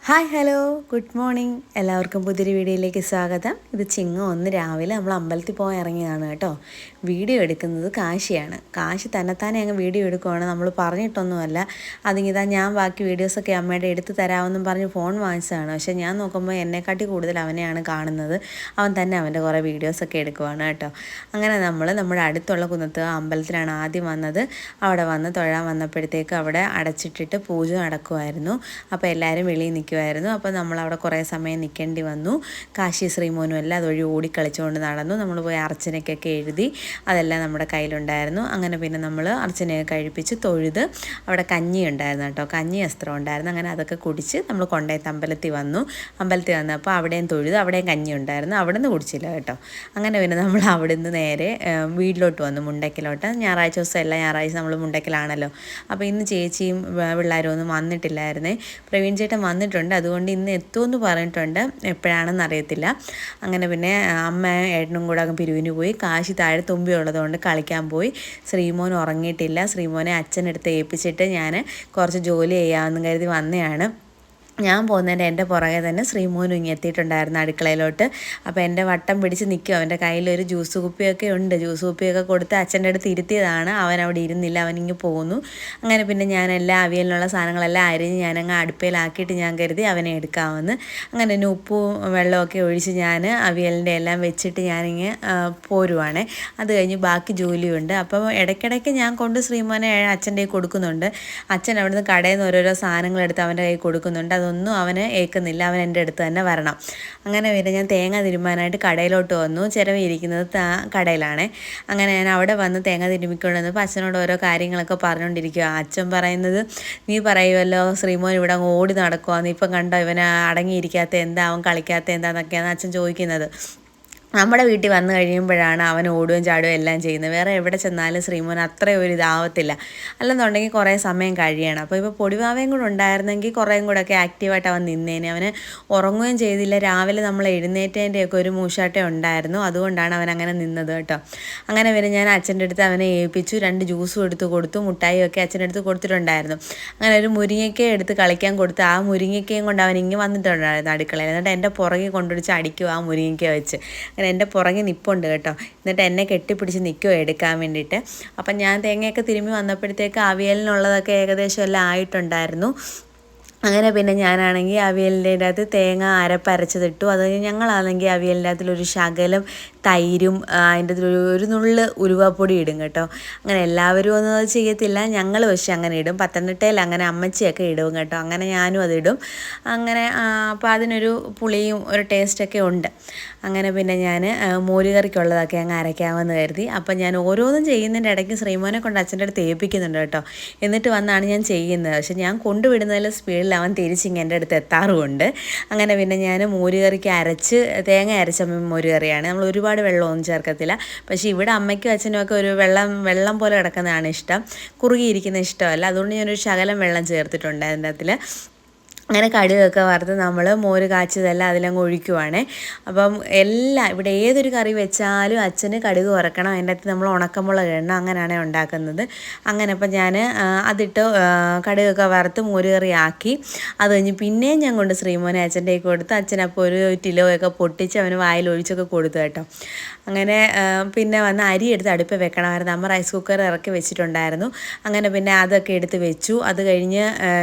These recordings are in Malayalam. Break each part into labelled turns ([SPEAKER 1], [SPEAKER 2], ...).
[SPEAKER 1] ഹായ് ഹലോ ഗുഡ് മോർണിംഗ് എല്ലാവർക്കും പുതിയൊരു വീഡിയോയിലേക്ക് സ്വാഗതം. ഇത് ചിങ്ങം 1 രാവിലെ നമ്മൾ അമ്പലത്തിൽ പോകാൻ ഇറങ്ങിയതാണ് കേട്ടോ. വീഡിയോ എടുക്കുന്നത് കാശിയാണ്. കാശി തന്നെത്താനെ അങ്ങ് വീഡിയോ എടുക്കുവാണ്, നമ്മൾ പറഞ്ഞിട്ടൊന്നുമല്ല. അതിങ്ങിതാ ഞാൻ ബാക്കി വീഡിയോസൊക്കെ അമ്മയുടെ എടുത്ത് തരാമെന്നും പറഞ്ഞ് ഫോൺ വാങ്ങിച്ചതാണ്. പക്ഷേ ഞാൻ നോക്കുമ്പോൾ എന്നെക്കാട്ടി കൂടുതൽ അവനെയാണ് കാണുന്നത്. അവൻ തന്നെ അവൻ്റെ കുറേ വീഡിയോസൊക്കെ എടുക്കുവാണ് കേട്ടോ. അങ്ങനെ നമ്മൾ നമ്മുടെ അടുത്തുള്ള കുന്നത്ത് അമ്പലത്തിലാണ് ആദ്യം വന്നത്. അവിടെ വന്ന് തൊഴാൻ വന്നപ്പോഴത്തേക്ക് അവിടെ അടച്ചിട്ടിട്ട് പൂജ നടക്കുമായിരുന്നു. അപ്പോൾ എല്ലാവരും വെളിയിൽ നിൽക്കുമായിരുന്നു. അപ്പോൾ നമ്മളവിടെ കുറേ സമയം നിൽക്കേണ്ടി വന്നു. കാശി ശ്രീമോനും എല്ലാം അതുവഴി ഓടിക്കളിച്ചുകൊണ്ട് നടന്നു. നമ്മൾ പോയി അർച്ചനയ്ക്കൊക്കെ എഴുതി, അതെല്ലാം നമ്മുടെ കയ്യിലുണ്ടായിരുന്നു. അങ്ങനെ പിന്നെ നമ്മൾ അർച്ചനയൊക്കെ കഴിപ്പിച്ച് തൊഴുത് അവിടെ കഞ്ഞി ഉണ്ടായിരുന്നു കേട്ടോ, കഞ്ഞി വസ്ത്രം ഉണ്ടായിരുന്നു. അങ്ങനെ അതൊക്കെ കുടിച്ച് നമ്മൾ കൊണ്ടേത്ത് അമ്പലത്തിൽ വന്നു. അമ്പലത്തിൽ വന്നപ്പോൾ അവിടെയും തൊഴുത്, അവിടെയും കഞ്ഞി ഉണ്ടായിരുന്നു. അവിടെ നിന്ന് കുടിച്ചില്ല കേട്ടോ. അങ്ങനെ പിന്നെ നമ്മൾ അവിടെ നിന്ന് നേരെ വീട്ടിലോട്ട് വന്നു, മുണ്ടയ്ക്കലോട്ട്. ഞായറാഴ്ച ദിവസം എല്ലാ ഞായറാഴ്ച നമ്മൾ മുണ്ടയ്ക്കലാണല്ലോ. അപ്പോൾ ഇന്ന് ചേച്ചിയും പിള്ളേരും ഒന്നും വന്നിട്ടില്ലായിരുന്നേ. പ്രവീൺ ചേട്ടൻ വന്നിട്ടുണ്ട്, അതുകൊണ്ട് ഇന്ന് എത്തുമെന്ന് പറഞ്ഞിട്ടുണ്ട്, എപ്പോഴാണെന്ന് അറിയത്തില്ല. അങ്ങനെ പിന്നെ അമ്മ ഏട്ടനും കൂടെ അങ്ങ് പിരിവിന് പോയി. കാശി താഴെ തുമ്പി ഉള്ളതുകൊണ്ട് കളിക്കാൻ പോയി. ശ്രീമോൻ ഉറങ്ങിയിട്ടില്ല. ശ്രീമോനെ അച്ഛനെടുത്ത് ഏൽപ്പിച്ചിട്ട് ഞാൻ കുറച്ച് ജോലി ചെയ്യാമെന്ന് കരുതി വന്നതാണ്. ഞാൻ പോകുന്നതിൻ്റെ എൻ്റെ പുറകെ തന്നെ ശ്രീമോനും ഇങ്ങ് എത്തിയിട്ടുണ്ടായിരുന്നു അടുക്കളയിലോട്ട്. അപ്പോൾ എൻ്റെ വട്ടം പിടിച്ച് നിൽക്കും. അവൻ്റെ കയ്യിലൊരു ജ്യൂസ് കുപ്പിയൊക്കെ ഉണ്ട്. ജ്യൂസ് കുപ്പിയൊക്കെ കൊടുത്ത് അച്ഛൻ്റെ അടുത്ത് ഇരുത്തിയതാണ്. അവൻ അവിടെ ഇരുന്നില്ല, അവനിങ്ങ് പോന്നു. അങ്ങനെ പിന്നെ ഞാൻ എല്ലാ അവിയലിനുള്ള സാധനങ്ങളെല്ലാം അരിഞ്ഞ് ഞാനങ്ങ് അടുപ്പയിലാക്കിയിട്ട് ഞാൻ കരുതി അവനെ എടുക്കാമെന്ന്. അങ്ങനെ തന്നെ ഉപ്പും വെള്ളമൊക്കെ ഒഴിച്ച് ഞാൻ അവിയലിൻ്റെ എല്ലാം വെച്ചിട്ട് ഞാനിങ്ങ് പോരുവാണേ. അത് കഴിഞ്ഞ് ബാക്കി ജോലിയുണ്ട്. അപ്പോൾ ഇടയ്ക്കിടയ്ക്ക് ഞാൻ കൊണ്ട് ശ്രീമോനെ അച്ഛൻ്റെ കയ്യിൽ കൊടുക്കുന്നുണ്ട്. അച്ഛൻ അവിടുന്ന് കടയിൽ നിന്ന് ഓരോരോ സാധനങ്ങൾ എടുത്ത് അവൻ്റെ കയ്യിൽ കൊടുക്കുന്നുണ്ട്. അതൊന്നും അവന് ഏൽക്കുന്നില്ല, അവൻ എൻ്റെ അടുത്ത് തന്നെ വരണം. അങ്ങനെ പിന്നെ ഞാൻ തേങ്ങ തിരുമ്മാനായിട്ട് കടയിലോട്ട് വന്നു. ചിരവിയിരിക്കുന്നത് കടയിലാണേ. അങ്ങനെ ഞാൻ അവിടെ വന്ന് തേങ്ങ തിരുമ്മിക്കൊണ്ടുവന്നപ്പോൾ അച്ഛനോട് ഓരോ കാര്യങ്ങളൊക്കെ പറഞ്ഞുകൊണ്ടിരിക്കുക. അച്ഛൻ പറയുന്നത്, നീ പറയുമല്ലോ ശ്രീമോൻ ഇവിടെ അങ്ങ് ഓടി നടക്കുവാന്ന്, ഇപ്പം കണ്ടോ ഇവനെ അടങ്ങിയിരിക്കാത്ത എന്താ, അവൻ കളിക്കാത്ത എന്താന്നൊക്കെയാണ് അച്ഛൻ ചോദിക്കുന്നത്. നമ്മുടെ വീട്ടിൽ വന്നു കഴിയുമ്പോഴാണ് അവൻ ഓടുകയും ചാടുകയും എല്ലാം ചെയ്യുന്നത്. വേറെ എവിടെ ചെന്നാലും ശ്രീമോൻ അത്രയും ഒരു ഇതാവത്തില്ല. അല്ലെന്നുണ്ടെങ്കിൽ കുറേ സമയം കഴിയണം. അപ്പോൾ ഇപ്പോൾ പൊടിവാവയും കൂടെ ഉണ്ടായിരുന്നെങ്കിൽ കുറേയും കൂടെയൊക്കെ ആക്റ്റീവായിട്ട് അവൻ നിന്നേനെ. അവന് ഉറങ്ങുകയും ചെയ്തില്ല. രാവിലെ നമ്മൾ എഴുന്നേറ്റതിൻ്റെയൊക്കെ ഒരു മൂശാട്ടം ഉണ്ടായിരുന്നു. അതുകൊണ്ടാണ് അവൻ അങ്ങനെ നിന്നത് കേട്ടോ. അങ്ങനെ പിന്നെ ഞാൻ അച്ഛൻ്റെ അടുത്ത് അവനെ ഏൽപ്പിച്ചു. 2 ജ്യൂസും എടുത്ത് കൊടുത്തു, മുട്ടായിയും ഒക്കെ അച്ഛൻ്റെ അടുത്ത് കൊടുത്തിട്ടുണ്ടായിരുന്നു. അങ്ങനെ ഒരു മുരിങ്ങയ്ക്ക എടുത്ത് കളിക്കാൻ കൊടുത്ത് ആ മുരിങ്ങയ്ക്കയും കൊണ്ട് അവൻ ഇങ്ങനെ വന്നിട്ടുണ്ടായിരുന്നു അടുക്കളയിൽ. എന്നിട്ട് എൻ്റെ പുറകെ കൊണ്ടുപിടിച്ച് അടിക്കുക ആ മുരിങ്ങയ്ക്ക വെച്ച്. അങ്ങനെ എൻ്റെ പുറകെ നിൽപ്പുണ്ട് കേട്ടോ. എന്നിട്ട് എന്നെ കെട്ടിപ്പിടിച്ച് നിൽക്കുമോ എടുക്കാൻ വേണ്ടിയിട്ട്. അപ്പം ഞാൻ തേങ്ങയൊക്കെ തിരുമ്മി വന്നപ്പോഴത്തേക്ക് അവിയലിനുള്ളതൊക്കെ ഏകദേശം എല്ലാം ആയിട്ടുണ്ടായിരുന്നു. അങ്ങനെ പിന്നെ ഞാനാണെങ്കിൽ അവിയലിൻ്റെ അകത്ത് തേങ്ങ അരപ്പരച്ചതിട്ടു. അത് കഴിഞ്ഞ് ഞങ്ങളാണെങ്കിൽ അവിയലിൻ്റെ അകത്തിലൊരു ശകലം തൈരും അതിൻ്റെ ഒരു നുള്ള് ഉലുവാപ്പൊടി ഇടും കേട്ടോ. അങ്ങനെ എല്ലാവരും ഒന്നും അത് ചെയ്യത്തില്ല, ഞങ്ങൾ പക്ഷേ അങ്ങനെ ഇടും. പത്തനംതിട്ടയിൽ അങ്ങനെ അമ്മച്ചിയൊക്കെ ഇടും കേട്ടോ. അങ്ങനെ ഞാനും അതിടും. അങ്ങനെ അപ്പോൾ അതിനൊരു പുളിയും ഒരു ടേസ്റ്റൊക്കെ ഉണ്ട്. അങ്ങനെ പിന്നെ ഞാൻ മോരുകറിക്കുള്ളതൊക്കെ അങ്ങ് അരയ്ക്കാമെന്ന് കരുതി. അപ്പം ഞാൻ ഓരോന്നും ചെയ്യുന്നതിൻ്റെ ഇടയ്ക്ക് ശ്രീമോനെ കൊണ്ട് അച്ഛൻ്റെ അടുത്ത് ഏൽപ്പിക്കുന്നുണ്ട് കേട്ടോ. എന്നിട്ട് വന്നാണ് ഞാൻ ചെയ്യുന്നത്. പക്ഷെ ഞാൻ കൊണ്ടുവിടുന്നതിൽ സ്പീഡിൽ അവൻ തിരിച്ചിങ്ങ് എൻ്റെ അടുത്ത് എത്താറുമുണ്ട്. അങ്ങനെ പിന്നെ ഞാൻ മോരുകറിക്ക് അരച്ച്, തേങ്ങ അരച്ച മോരുകറിയാണ്, നമ്മൾ ഒരുപാട് വെള്ളമൊന്നും ചേർക്കത്തില്ല. പക്ഷേ ഇവിടെ അമ്മയ്ക്കും അച്ഛനും ഒക്കെ ഒരു വെള്ളം പോലെ കിടക്കുന്നതാണ് ഇഷ്ടം, കുറുകിയിരിക്കുന്ന ഇഷ്ടമല്ല. അതുകൊണ്ട് ഞാനൊരു ശകലം വെള്ളം ചേർത്തിട്ടുണ്ട് അതിൻ്റെ അകത്തിൽ. അങ്ങനെ കടുകൊക്കെ വറുത്ത് നമ്മൾ മോര് കാച്ചിയതെല്ലാം അതിലങ്ങ് ഒഴിക്കുവാണേ. അപ്പം ഇവിടെ ഏതൊരു കറി വെച്ചാലും അച്ഛന് കടുക് വറക്കണം, അതിൻ്റെ അകത്ത് നമ്മൾ ഉണക്കമുളക് ഇടണം, അങ്ങനെയാണ് ഉണ്ടാക്കുന്നത്. അങ്ങനെ അപ്പം ഞാൻ അതിട്ട് കടുകൊക്കെ വറുത്ത് മോര് കറി ആക്കി. അത് കഴിഞ്ഞ് പിന്നെയും ഞാൻ കൊണ്ട് ശ്രീമോനെ അച്ഛൻ്റെ കയ്യിൽ കൊടുത്ത് അച്ഛനപ്പോൾ ഒരു കിലോയൊക്കെ പൊട്ടിച്ച് അവന് വായിൽ ഒഴിച്ചൊക്കെ കൊടുത്തു കേട്ടോ. അങ്ങനെ പിന്നെ വന്ന് അരി എടുത്ത് അടുപ്പിൽ വെക്കണമായിരുന്നു. അമ്മ റൈസ് കുക്കർ ഇറക്കി വെച്ചിട്ടുണ്ടായിരുന്നു. അങ്ങനെ പിന്നെ അതൊക്കെ എടുത്ത് വെച്ചു. അത് കഴിഞ്ഞ്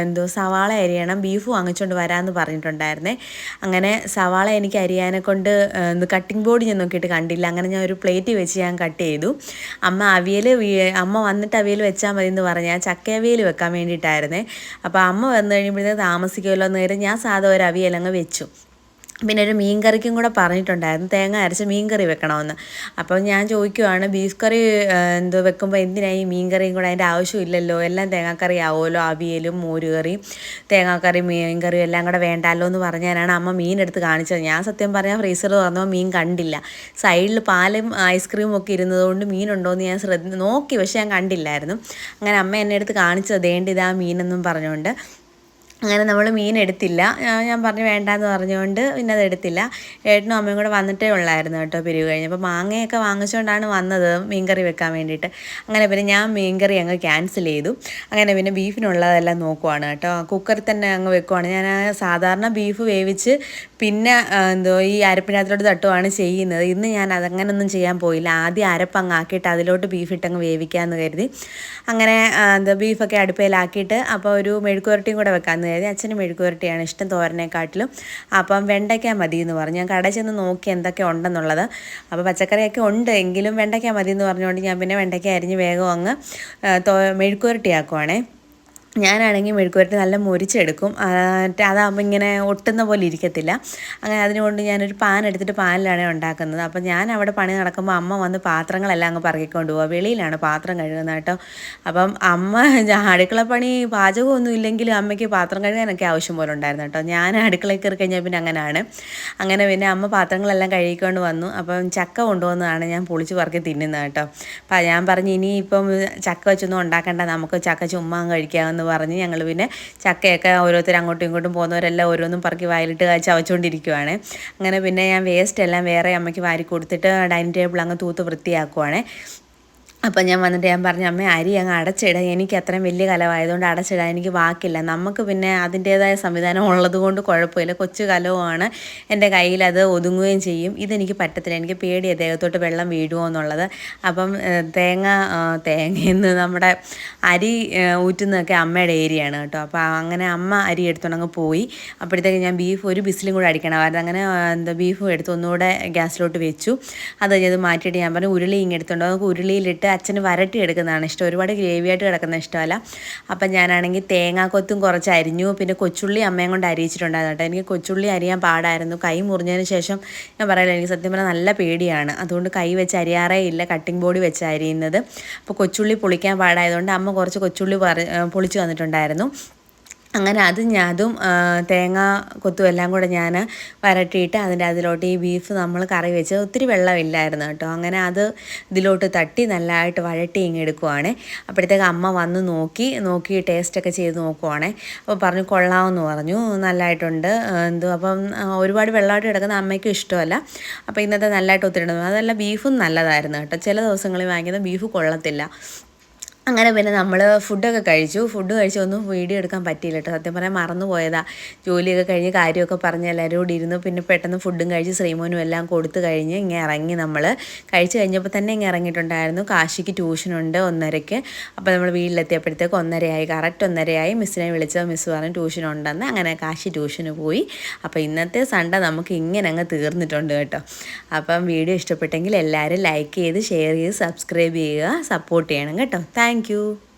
[SPEAKER 1] സവാള അരിയണം, ബീഫ് വാങ്ങിച്ചുകൊണ്ട് വരാമെന്ന് പറഞ്ഞിട്ടുണ്ടായിരുന്നേ. അങ്ങനെ സവാള എനിക്ക് അരിയാനെ കൊണ്ട് കട്ടിംഗ് ബോർഡ് ഞാൻ നോക്കിയിട്ട് കണ്ടില്ല. അങ്ങനെ ഞാൻ ഒരു പ്ലേറ്റ് വെച്ച് ഞാൻ കട്ട് ചെയ്തു. അമ്മ വന്നിട്ട് അവിയൽ വെച്ചാൽ മതി എന്ന് പറഞ്ഞാൽ ചക്ക അവിയൽ വെക്കാൻ വേണ്ടിയിട്ടായിരുന്നേ. അപ്പോൾ അമ്മ വന്നു കഴിയുമ്പോഴത്തേക്ക് താമസിക്കുമല്ലോ എന്ന് കരുതി ഞാൻ സാധാ ഒരു അവിയലങ്ങ് വെച്ചു. പിന്നെ ഒരു മീൻ കറിക്കും കൂടെ പറഞ്ഞിട്ടുണ്ടായിരുന്നു, തേങ്ങ അരച്ച് മീൻ കറി വെക്കണമെന്ന്. അപ്പം ഞാൻ ചോദിക്കുവാണ്, ബീഫ് കറി വെക്കുമ്പോൾ എന്തിനായി മീൻ കറിയും കൂടെ, അതിൻ്റെ ആവശ്യമില്ലല്ലോ, എല്ലാം തേങ്ങാക്കറി ആവുമല്ലോ, അവിയലും മോരുകറിയും തേങ്ങാക്കറി മീൻ കറിയും എല്ലാം കൂടെ വേണ്ടാലോ എന്ന് പറഞ്ഞാലാണ് അമ്മ മീൻ എടുത്ത് കാണിച്ചത്. ഞാൻ സത്യം പറഞ്ഞാൽ ഫ്രീസർ തുറന്നപ്പോൾ മീൻ കണ്ടില്ല. സൈഡിൽ പാലും ഐസ്ക്രീമും ഒക്കെ ഇരുന്നതുകൊണ്ട് മീനുണ്ടോയെന്ന് ഞാൻ നോക്കി, പക്ഷേ ഞാൻ കണ്ടില്ലായിരുന്നു. അങ്ങനെ അമ്മ എന്നെ എടുത്ത് കാണിച്ചത് ദേണ്ട ഇതാ മീനെന്നും പറഞ്ഞുകൊണ്ട്. അങ്ങനെ നമ്മൾ മീൻ എടുത്തില്ല. ഞാൻ പറഞ്ഞു വേണ്ടാന്ന് പറഞ്ഞുകൊണ്ട് പിന്നെ അത് എടുത്തില്ല. ഏട്ടനും അമ്മയും കൂടെ വന്നിട്ടേ ഉള്ളായിരുന്നു കേട്ടോ പിരിവ് കഴിഞ്ഞ്. അപ്പോൾ മാങ്ങയൊക്കെ വാങ്ങിച്ചുകൊണ്ടാണ് വന്നത് മീൻകറി വെക്കാൻ വേണ്ടിയിട്ട്. അങ്ങനെ പിന്നെ ഞാൻ മീൻകറി അങ്ങ് ക്യാൻസൽ ചെയ്തു. അങ്ങനെ പിന്നെ ബീഫിനുള്ളതെല്ലാം നോക്കുവാണ് കേട്ടോ. കുക്കറിൽ തന്നെ അങ്ങ് വെക്കുവാണ്. ഞാൻ സാധാരണ ബീഫ് വേവിച്ച് പിന്നെ ഈ അരപ്പിനകത്തോട്ട് തട്ടുവാണ് ചെയ്യുന്നത്. ഇന്ന് ഞാൻ അതങ്ങനൊന്നും ചെയ്യാൻ പോയില്ല. ആദ്യം അരപ്പങ്ങ് ആക്കിയിട്ട് അതിലോട്ട് ബീഫ് ഇട്ടങ്ങ് വേവിക്കാമെന്ന് കരുതി. അങ്ങനെ ബീഫൊക്കെ അടുപ്പയിലാക്കിയിട്ട് അപ്പോൾ ഒരു മെഴുക്കുവരട്ടിയും കൂടെ വെക്കാമെന്ന് കരുതി. അച്ഛന് മെഴുക്കുവരട്ടിയാണ് ഇഷ്ടം തോരനെക്കാട്ടിലും. അപ്പം വെണ്ടയ്ക്ക മതി എന്ന് പറഞ്ഞു. ഞാൻ കടയിൽ ചെന്ന് നോക്കി എന്തൊക്കെ ഉണ്ടെന്നുള്ളത്. അപ്പോൾ പച്ചക്കറിയൊക്കെ ഉണ്ട്, എങ്കിലും വെണ്ടയ്ക്ക മതി എന്ന് പറഞ്ഞുകൊണ്ട് ഞാൻ പിന്നെ വെണ്ടയ്ക്ക അരിഞ്ഞ് വേഗം അങ്ങ് മെഴുക്കുവരട്ടിയാക്കുവാണേ. ഞാനാണെങ്കിൽ മെഴുക്കുവരട്ടി നല്ല മുരിച്ചെടുക്കും. അതാകുമ്പോൾ ഇങ്ങനെ ഒട്ടുന്ന പോലെ ഇരിക്കത്തില്ല. അങ്ങനെ അതിനുകൊണ്ട് ഞാനൊരു പാൻ എടുത്തിട്ട് പാനിലാണ് ഉണ്ടാക്കുന്നത്. അപ്പോൾ ഞാൻ അവിടെ പണി നടക്കുമ്പോൾ അമ്മ വന്ന് പാത്രങ്ങളെല്ലാം അങ്ങ് പറക്കിക്കൊണ്ട് പോവുക. വെളിയിലാണ് പാത്രം കഴുകുന്നത് കേട്ടോ. അപ്പം അമ്മ അടുക്കളപ്പണി പാചകമൊന്നും ഇല്ലെങ്കിലും അമ്മയ്ക്ക് പാത്രം കഴുകാനൊക്കെ ആവശ്യം പോലെ ഉണ്ടായിരുന്നു കേട്ടോ. ഞാൻ അടുക്കളയിൽ കയറി കഴിഞ്ഞാൽ പിന്നെ അങ്ങനെയാണ്. അങ്ങനെ പിന്നെ അമ്മ പാത്രങ്ങളെല്ലാം കഴുകിക്കൊണ്ട് വന്നു. അപ്പം ചക്ക കൊണ്ടുവന്നതാണ് ഞാൻ പൊളിച്ച് പറക്കി തിന്നുന്നത് കേട്ടോ. അപ്പം ഞാൻ പറഞ്ഞു ഇനിയിപ്പം ചക്ക വെച്ചൊന്നും ഉണ്ടാക്കണ്ട, നമുക്ക് ചക്ക ചുമ്മാ കഴിക്കാമെന്ന് പറഞ്ഞ് ഞങ്ങൾ പിന്നെ ചക്കയൊക്കെ ഓരോരുത്തർ അങ്ങോട്ടും ഇങ്ങോട്ടും പോകുന്നവരെല്ലാം ഓരോന്നും പറക്കി വായിലിട്ട് ചവച്ചുകൊണ്ടിരിക്കുവാണ്. അങ്ങനെ പിന്നെ ഞാൻ വേസ്റ്റ് എല്ലാം വേറെ അമ്മയ്ക്ക് വാരി കൊടുത്തിട്ട് ഡൈനിങ് ടേബിൾ അങ്ങ് തൂത്ത് വൃത്തിയാക്കുവാണ്. അപ്പം ഞാൻ വന്നിട്ട് ഞാൻ പറഞ്ഞു അമ്മ അരി അങ്ങ് അടച്ചിടാം, എനിക്ക് അത്രയും വലിയ കലമായതുകൊണ്ട് അടച്ചിടാൻ എനിക്ക് വാക്കില്ല. നമുക്ക് പിന്നെ അതിൻ്റേതായ സംവിധാനം ഉള്ളത് കൊണ്ട് കുഴപ്പമില്ല. കൊച്ചു കലവുമാണ്, എൻ്റെ കയ്യിൽ അത് ഒതുങ്ങുകയും ചെയ്യും. ഇതെനിക്ക് പറ്റത്തില്ല, എനിക്ക് പേടിയാണ് ദേഹത്തോട്ട് വെള്ളം വീഴുമോ എന്നുള്ളത്. അപ്പം തേങ്ങയെന്ന് നമ്മുടെ അരി ഊറ്റുന്നതൊക്കെ അമ്മയുടെ ഏരിയയാണ് കേട്ടോ. അപ്പോൾ അങ്ങനെ അമ്മ അരി എടുത്തുകൊണ്ടങ്ങ് പോയി. അപ്പോഴത്തേക്ക് ഞാൻ ബീഫ് ഒരു ബിസിലും കൂടെ അടിക്കണമായിരുന്നു. അങ്ങനെ ബീഫും എടുത്ത് ഒന്നുകൂടെ ഗ്യാസിലോട്ട് വെച്ചു. അത് കഴിഞ്ഞത് മാറ്റിയിട്ട് ഞാൻ പറഞ്ഞു ഉരുളി ഇങ്ങെടുത്തുണ്ടോ, നമുക്ക് ഉരുളിയിലിട്ട് അച്ഛന് വരട്ടി എടുക്കുന്നതാണ് ഇഷ്ടം, ഒരുപാട് ഗ്രേവിയായിട്ട് കിടക്കുന്ന ഇഷ്ടമല്ല. അപ്പം ഞാനാണെങ്കിൽ തേങ്ങാക്കൊത്തും കുറച്ച് അരിഞ്ഞു. പിന്നെ കൊച്ചുള്ളി അമ്മയും കൊണ്ട് അരിയിച്ചിട്ടുണ്ടായിരുന്നു കേട്ടോ. എനിക്ക് കൊച്ചുള്ളി അരിയാൻ പാടായിരുന്നു. കൈ മുറിഞ്ഞതിന് ശേഷം ഞാൻ പറയില്ല, എനിക്ക് സത്യം പറഞ്ഞാൽ നല്ല പേടിയാണ്. അതുകൊണ്ട് കൈ വെച്ച് അരിയാറേ ഇല്ല, കട്ടിംഗ് ബോർഡ് വെച്ച് അരിയുന്നത്. അപ്പോൾ കൊച്ചുള്ളി പൊളിക്കാൻ പാടായതുകൊണ്ട് അമ്മ കുറച്ച് കൊച്ചുള്ളി പൊളിച്ച് തന്നിട്ടുണ്ടായിരുന്നു. അങ്ങനെ അതും തേങ്ങ കൊത്തും എല്ലാം കൂടെ ഞാൻ വരട്ടിയിട്ട് അതിലോട്ട് ഈ ബീഫ് നമ്മൾ കറി വെച്ച് ഒത്തിരി വെള്ളമില്ലായിരുന്നു കേട്ടോ. അങ്ങനെ അത് ഇതിലോട്ട് തട്ടി നല്ലതായിട്ട് വഴട്ടി എടുക്കുവാണേ. അപ്പോഴത്തേക്ക് അമ്മ വന്ന് നോക്കി ടേസ്റ്റൊക്കെ ചെയ്ത് നോക്കുവാണേ. അപ്പോൾ പറഞ്ഞു കൊള്ളാമെന്ന് പറഞ്ഞു, നല്ലതായിട്ടുണ്ട്. അപ്പം ഒരുപാട് വെള്ളമായിട്ട് കിടക്കുന്ന അമ്മയ്ക്കും ഇഷ്ടമല്ല. അപ്പോൾ ഇന്നത്തെ നല്ലതായിട്ട് ഒത്തിരി ഇടുന്നു. അതല്ല, ബീഫും നല്ലതായിരുന്നു കേട്ടോ. ചില ദിവസങ്ങളിൽ വാങ്ങിക്കുന്ന ബീഫ് കൊള്ളത്തില്ല. അങ്ങനെ പിന്നെ നമ്മൾ ഫുഡൊക്കെ കഴിച്ചു. ഒന്നും വീഡിയോ എടുക്കാൻ പറ്റിയില്ല കേട്ടോ. സത്യം പറയാൻ മറന്നു പോയതാണ്. ജോലിയൊക്കെ കഴിഞ്ഞ് കാര്യമൊക്കെ പറഞ്ഞ് എല്ലാവരും കൂടി ഇരുന്നു. പിന്നെ പെട്ടെന്ന് ഫുഡും കഴിച്ച് ശ്രീമോനും എല്ലാം കൊടുത്തു കഴിഞ്ഞ് ഇങ്ങനെ ഇറങ്ങി. നമ്മൾ കഴിച്ച് കഴിഞ്ഞപ്പോൾ തന്നെ ഇങ്ങനെ ഇറങ്ങിയിട്ടുണ്ടായിരുന്നു. കാശിക്ക് ട്യൂഷനുണ്ട് 1:30. അപ്പോൾ നമ്മൾ വീട്ടിലെത്തിയപ്പോഴത്തേക്ക് 1:30 കറക്റ്റ് 1:30. മിസ്സിനെ വിളിച്ചത് മിസ്സ് പറഞ്ഞു ട്യൂഷനുണ്ടെന്ന്. അങ്ങനെ കാശി ട്യൂഷന് പോയി. അപ്പോൾ ഇന്നത്തെ സൺഡേ നമുക്ക് ഇങ്ങനെ അങ്ങ് തീർന്നിട്ടുണ്ട് കേട്ടോ. അപ്പം വീഡിയോ ഇഷ്ടപ്പെട്ടെങ്കിൽ എല്ലാവരും ലൈക്ക് ചെയ്ത് ഷെയർ ചെയ്ത് സബ്സ്ക്രൈബ് ചെയ്യുക, സപ്പോർട്ട് ചെയ്യണം കേട്ടോ. Thank you.